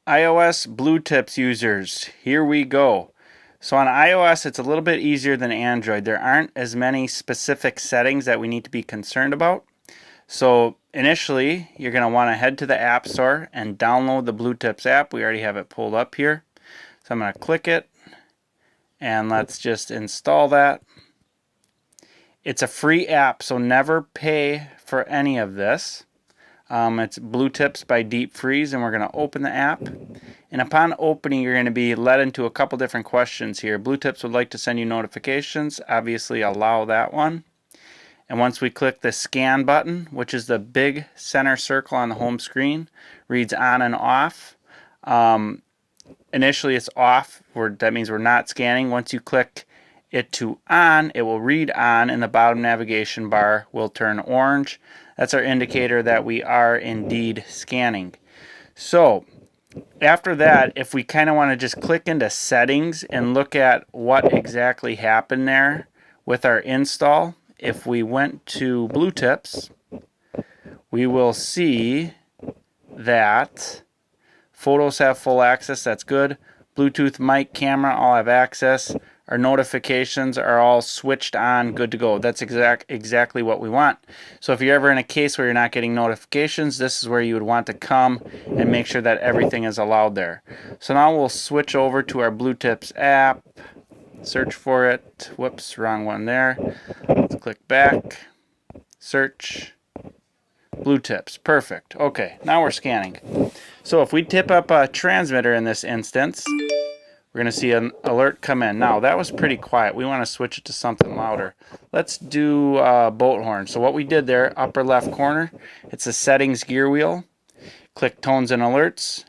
iOS BlueTipz users, here we go. So on iOS, it's a little bit easier than Android. There aren't as many specific settings that we need to be concerned about. So initially, you're going to want to head to the App Store and download the BlueTipz app. We already have it pulled up here. So I'm going to click it, and let's just install that. It's a free app, so never pay for any of this. It's BlueTipz by Deep Freeze, and we're going to open the app. And upon opening, you're going to be led into a couple different questions here. BlueTipz would like to send you notifications. Obviously, allow that one. And once we click the scan button, which is the big center circle on the home screen, reads on and off. Initially, it's off. That means we're not scanning. Once you click it to on, it will read on, and the bottom navigation bar will turn orange. That's our indicator that we are indeed scanning. So after that, if we kind of want to just click into settings and look at what exactly happened there with our install, if we went to BlueTipz, we will see that photos have full access. That's good. Bluetooth, mic, camera all have access. Our notifications are all switched on, good to go. That's exactly what we want. So if you're ever in a case where you're not getting notifications, this is where you would want to come and make sure that everything is allowed there. So now we'll switch over to our BlueTipz app, search for it. Whoops, wrong one there. Let's click back, search, BlueTipz, perfect. Okay, now we're scanning. So if we tip up a transmitter in this instance, we're going to see an alert come in. Now, that was pretty quiet. We want to switch it to something louder. Let's do boat horn. So what we did there, upper left corner, it's a settings gear wheel. Click tones and alerts.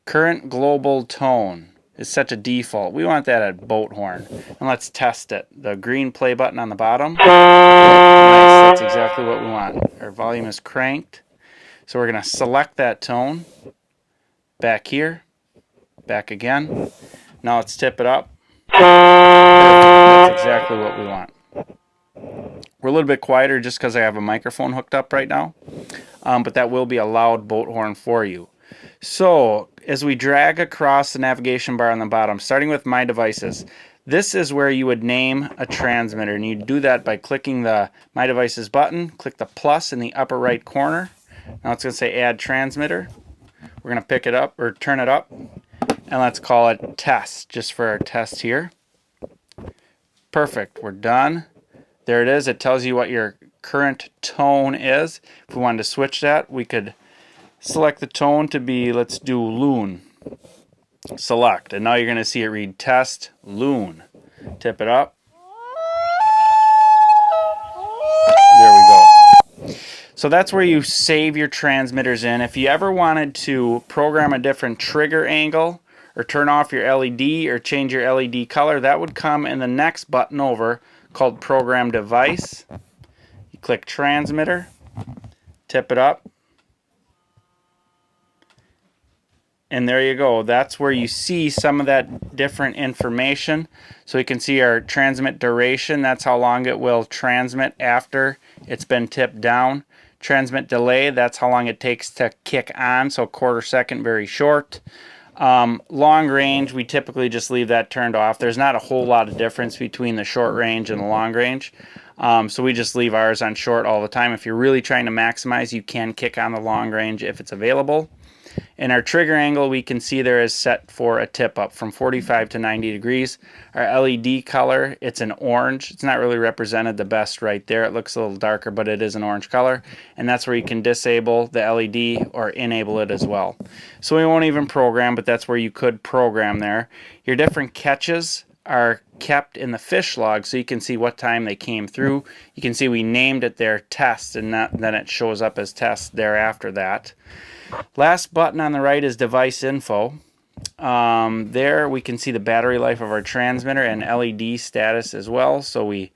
Current global tone is set to default. We want that at boat horn. And let's test it. The green play button on the bottom. Nice, that's exactly what we want. Our volume is cranked. So we're going to select that tone. Back here. Back again. Now let's tip it up. That's exactly what we want. We're a little bit quieter just because I have a microphone hooked up right now, but that will be a loud boat horn for you. So as we drag across the navigation bar on the bottom, starting with My Devices, this is where you would name a transmitter, and you do that by clicking the My Devices button, click the plus in the upper right corner. Now it's going to say Add Transmitter. We're going to pick it up or turn it up. And let's call it test, just for our test here. Perfect, we're done. There it is, it tells you what your current tone is. If we wanted to switch that, we could select the tone to be, let's do loon. Select, and now you're going to see it read test, loon. Tip it up. There we go. So that's where you save your transmitters in. If you ever wanted to program a different trigger angle, or turn off your LED or change your LED color, that would come in the next button over called Program Device. You click Transmitter, tip it up, and there you go. That's where you see some of that different information. So you can see our transmit duration, that's how long it will transmit after it's been tipped down. Transmit delay, that's how long it takes to kick on, so quarter second, very short. Long range, we typically just leave that turned off. There's not a whole lot of difference between the short range and the long range. So we just leave ours on short all the time. If you're really trying to maximize, you can kick on the long range if it's available. And our trigger angle, we can see there is set for a tip up from 45 to 90 degrees. Our LED color, it's an orange. It's not really represented the best right there. It looks a little darker, but it is an orange color. And that's where you can disable the LED or enable it as well. So we won't even program, but that's where you could program there. Your different catches are kept in the fish log, so you can see what time they came through. You can see we named it there test, and then it shows up as test thereafter that. Last button on the right is device info. There we can see the battery life of our transmitter and LED status as well. So we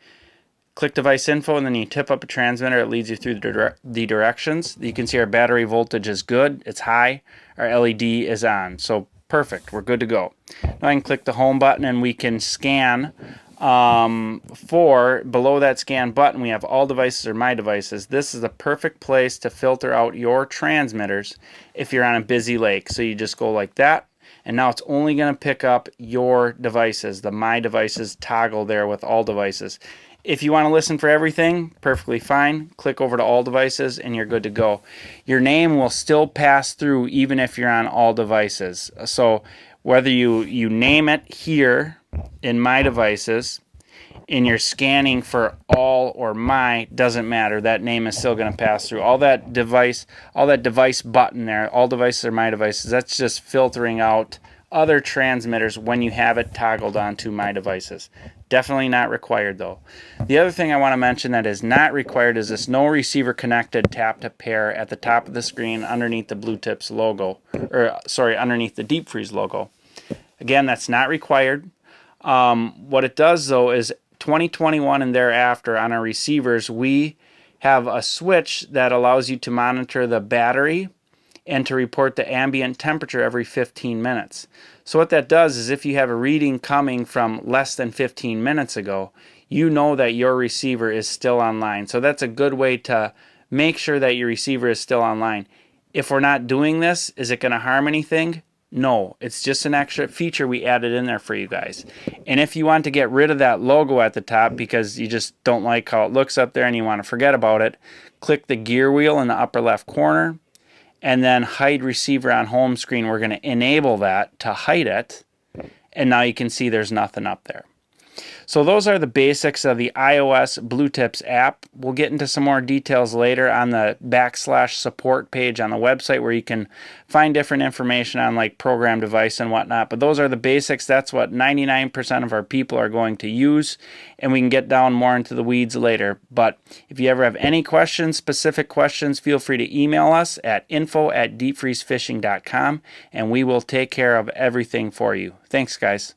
click device info, and then you tip up a transmitter. It leads you through the directions. You can see our battery voltage is good. It's high. Our LED is on. So perfect. We're good to go. Now I can click the home button, and we can scan below that scan button, we have all devices or my devices. This is the perfect place to filter out your transmitters if you're on a busy lake. So you just go like that, and now it's only going to pick up your devices, the my devices toggle there with all devices. If you want to listen for everything, perfectly fine. Click over to all devices and you're good to go. Your name will still pass through even if you're on all devices. So whether you name it here in my devices and you're scanning for all or my, doesn't matter. That name is still going to pass through. All that device button there, all devices are my devices, that's just filtering out other transmitters when you have it toggled onto my devices. Definitely not required though. The other thing I want to mention that is not required is this no receiver connected tap to pair at the top of the screen underneath the BlueTipz logo, or sorry, underneath the Deep Freeze logo. Again, that's not required. What it does though is 2021 and thereafter on our receivers, we have a switch that allows you to monitor the battery and to report the ambient temperature every 15 minutes. So what that does is if you have a reading coming from less than 15 minutes ago, you know that your receiver is still online. So that's a good way to make sure that your receiver is still online. If we're not doing this, is it going to harm anything? No, it's just an extra feature we added in there for you guys. And if you want to get rid of that logo at the top because you just don't like how it looks up there and you want to forget about it, click the gear wheel in the upper left corner and then hide receiver on home screen. We're going to enable that to hide it, and now you can see there's nothing up there. So those are the basics of the iOS BlueTipz app. We'll get into some more details later on the /support page on the website where you can find different information on like program device and whatnot. But those are the basics. That's what 99% of our people are going to use, and we can get down more into the weeds later. But if you ever have any questions, specific questions, feel free to email us at info@deepfreezefishing.com, and we will take care of everything for you. Thanks, guys.